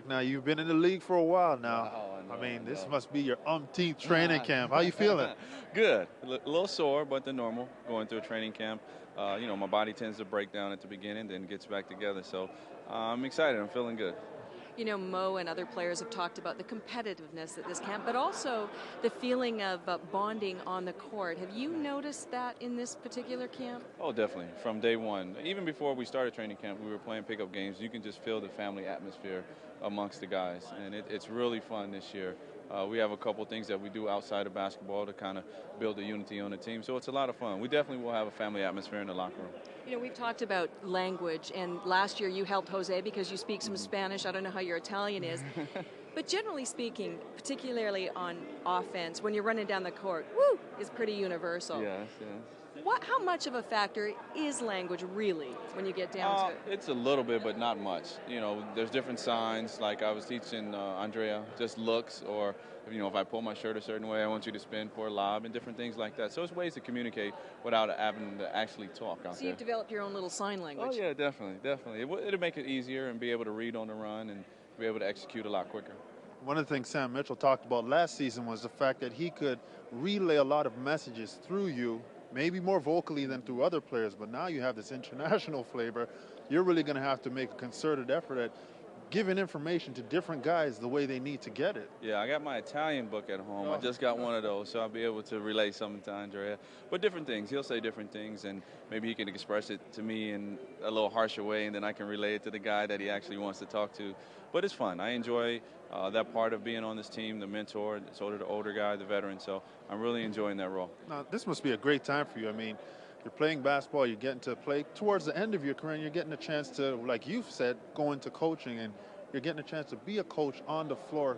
Darrick. Now, you've been in the league for a while now. Wow, I mean, this must be your umpteenth training camp. How you feeling? Good. A little sore, but the normal going through a training camp. My body tends to break down at the beginning, then gets back together. So I'm excited. I'm feeling good. You know, Mo and other players have talked about the competitiveness at this camp, but also the feeling of bonding on the court. Have you noticed that in this particular camp? Oh, definitely. From day one. Even before we started training camp, we were playing pickup games. You can just feel the family atmosphere amongst the guys, and it's really fun this year. We have a couple things that we do outside of basketball to kind of build the unity on the team, so it's a lot of fun. We definitely will have a family atmosphere in the locker room. You know, we've talked about language, and last year you helped Jose because you speak some Spanish. I don't know how your Italian is. But generally speaking, particularly on offense, when you're running down the court, woo, is pretty universal. Yes. How much of a factor is language really when you get down to it? It's a little bit, but not much. You know, there's different signs. Like I was teaching Andrea, just looks, or if I pull my shirt a certain way, I want you to spin for a lob, and different things like that. So it's ways to communicate without having to actually talk out there. So you've developed your own little sign language. Oh yeah, definitely. It'll make it easier and be able to read on the run and be able to execute a lot quicker. One of the things Sam Mitchell talked about last season was the fact that he could relay a lot of messages through you, maybe more vocally than through other players, but now you have this international flavor. You're really going to have to make a concerted effort at giving information to different guys the way they need to get it. Yeah, I got my Italian book at home. I just got one of those, so I'll be able to relay something to Andrea. But different things. He'll say different things, and maybe he can express it to me in a little harsher way, and then I can relay it to the guy that he actually wants to talk to. But it's fun. I enjoy that part of being on this team, the mentor, sort of the older guy, the veteran. So I'm really enjoying that role. Now, this must be a great time for you. I mean, you're playing basketball, you're getting to play towards the end of your career, and you're getting a chance to, like you've said, go into coaching, and you're getting a chance to be a coach on the floor,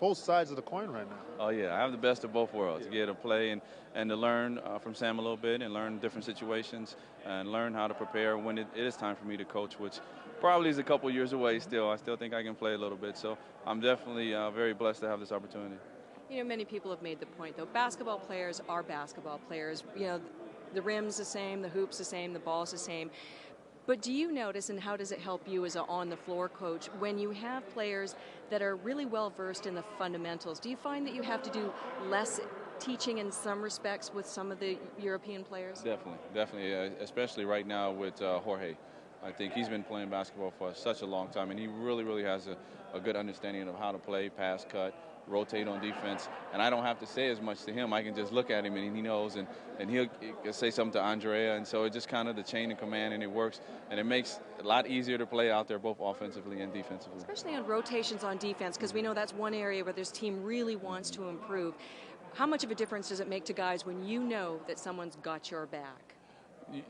both sides of the coin right now. Oh, yeah. I have the best of both worlds. To get to play and to learn from Sam a little bit and learn different situations and learn how to prepare when it is time for me to coach, which probably is a couple years away still. I still think I can play a little bit. So I'm definitely very blessed to have this opportunity. You know, many people have made the point, though, basketball players are basketball players. You know, the rim's the same, the hoop's the same, the ball's the same. But do you notice, and how does it help you as an on-the-floor coach, when you have players that are really well-versed in the fundamentals, do you find that you have to do less teaching in some respects with some of the European players? Definitely, especially right now with Jorge. I think he's been playing basketball for such a long time, and he really has a good understanding of how to play, pass, cut, rotate on defense, and I don't have to say as much to him. I can just look at him and he knows, and he'll say something to Andrea, and so it's just kind of the chain of command, and it works, and it makes it a lot easier to play out there both offensively and defensively. Especially on rotations on defense, because we know that's one area where this team really wants to improve. How much of a difference does it make to guys when you know that someone's got your back?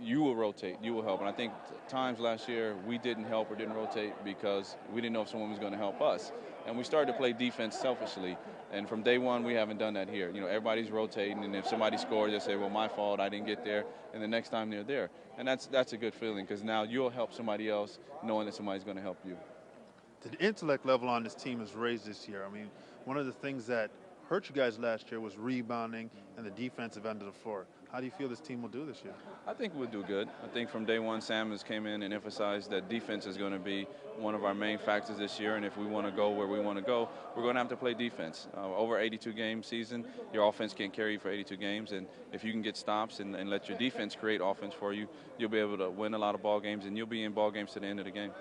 You will rotate, you will help, and I think times last year we didn't help or didn't rotate because we didn't know if someone was going to help us. And we started to play defense selfishly, and from day one we haven't done that here. You know, everybody's rotating, and if somebody scores, they say, well, my fault, I didn't get there, and the next time they're there. And that's a good feeling, because now you'll help somebody else knowing that somebody's going to help you. The intellect level on this team is raised this year. I mean, one of the things that hurt you guys last year was rebounding and the defensive end of the floor. How do you feel this team will do this year? I think we'll do good. I think from day one, Sam has came in and emphasized that defense is going to be one of our main factors this year, and if we want to go where we want to go, we're going to have to play defense. Over 82-game season, your offense can't carry you for 82 games, and if you can get stops and let your defense create offense for you, you'll be able to win a lot of ball games, and you'll be in ball games to the end of the game.